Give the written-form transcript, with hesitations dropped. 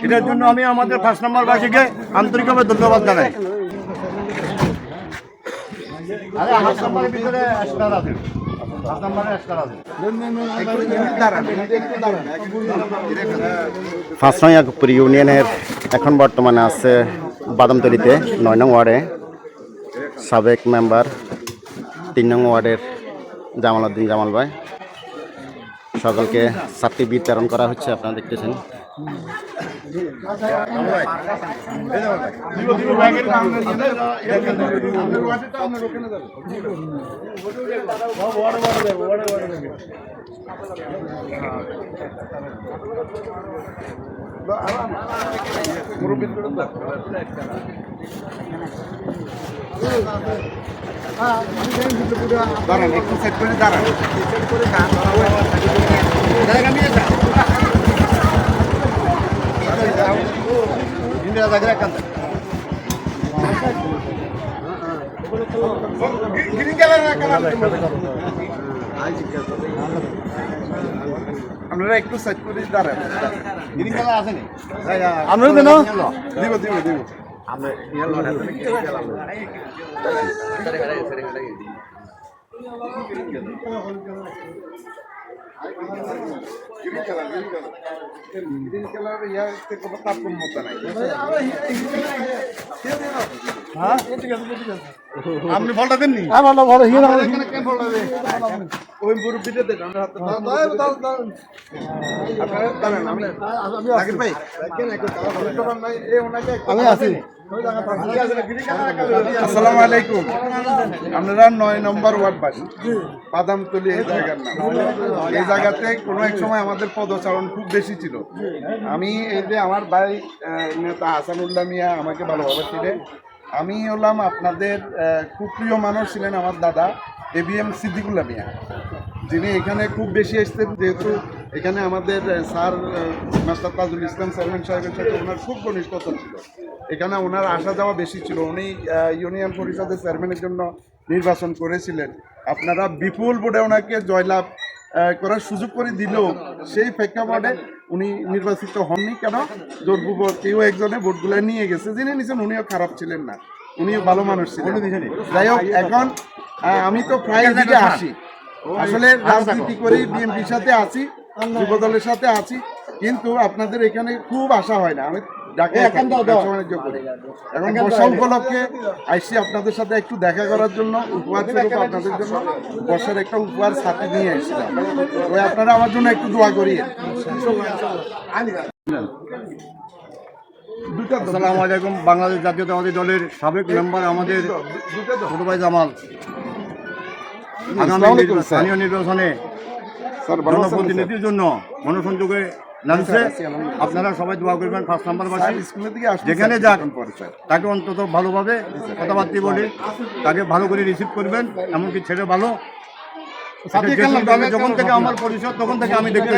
এটার জন্য আমি আমাদের 5 নম্বরবাসীকে আন্তরিকভাবে ধন্যবাদ জানাই। পাঁচনয়াপুর ইউনিয়নের এখন বর্তমানে আছে বাদামতলিতে 9 নং ওয়ার্ডে সাবেক মেম্বার 3 নং ওয়ার্ডের জামাল উদ্দিন জামাল ভাই। সকলকে ছাত্রী বিতরণ করা হচ্ছে, আপনারা দেখতেছেন। দাঁড়ান, একটু সেট করে দাঁড়ান। আপনারা একটু সেট করে দাঁড়ান। গ্রিন কালার আছে নি? আমরা দেন দিব দিব দিব। আমরা গ্রিন কালার ইয়াতে কোনো তারতম্যতা নাই। হ্যাঁ ঠিক আছে ঠিক আছে। আপনি ফলটা দেননি? হ্যাঁ ভালো ভালো হিয়া না এখানে কেন ফলটা দেন? ওই মুরব্বিটা দেন আমরা হাতে দাও। আপনারা দাঁড়ান, আমি জাকির ভাই কেন একটু দাও নাই এই ওনাকে আমি আছি। আসসালামু আলাইকুম। আপনারা 9 নম্বর ওয়ার্ড বাসী, বাদামতলি এই জায়গার নাম। এই জায়গাতে কোনো এক সময় আমাদের পদচারণ খুব বেশি ছিল। আমি এই যে আমার ভাই নেতা হাসানুল্লাহ মিয়া আমাকে ভালোভাবে চিনে, আমি হলাম আপনাদের খুব প্রিয় মানুষ ছিলেন আমার দাদা ABM সিদ্দিকুল্লাহ মিয়া, যিনি এখানে খুব বেশি এসেছেন। যেহেতু এখানে আমাদের sir master Tajul Islam chairman সাহেবের সাথে ওনার খুব ঘনিষ্ঠতা ছিল, এখানে ওনার আসা যাওয়া বেশি ছিল। উনি ইউনিয়ন পরিষদের চেয়ারম্যানের জন্য নির্বাচন করেছিলেন। আপনারা বিপুল ভোটে ওনাকে জয়লাভ করার সুযোগ করে দিলেও সেই প্রেক্ষাপটে উনি নির্বাচিত হননি। কেন? জোরপূর্বক কেউ একজনে ভোটগুলো নিয়ে গেছে। যিনি নিয়েছেন উনিও খারাপ ছিলেন না, উনিও ভালো মানুষ ছিলেন। যাই হোক, এখন আমি তো প্রায় দিকে আসি, আসলে রাজনীতি করেই বিএনপির সাথে আছি, যুবদলের সাথে আছি, কিন্তু আপনাদের এখানে খুব আশা হয় না। আমি বাণিজ্য করি, এখন বর্ষা উপলক্ষে আইসি আপনাদের সাথে একটু দেখা করার জন্য, উপহার স্বরূপ আপনাদের জন্য বর্ষার একটা উপহার সাথে নিয়ে এসেছিলাম। ওই আপনারা আমার জন্য একটু দোয়া করিয়ে। আসসালামু আলাইকুম। বাংলাদেশ জাতীয়তাবাদী দলের সাবেক মেম্বার আমাদের ছোট ভাই জামাল আগামী স্থানীয় নির্বাচনে জনপ্রতিনিধির জন্য গণসংযোগে নামছে। আপনারা সবাই দোয়া করবেন। 5 নম্বরবাসী যেখানে যাক তাকে অন্তত ভালোভাবে কথাবার্তা বলে তাকে ভালো করে রিসিভ করবেন, এমনকি ছেলে ভালো। যখন থেকে আমার পরিষদ তখন থেকে আমি দেখতে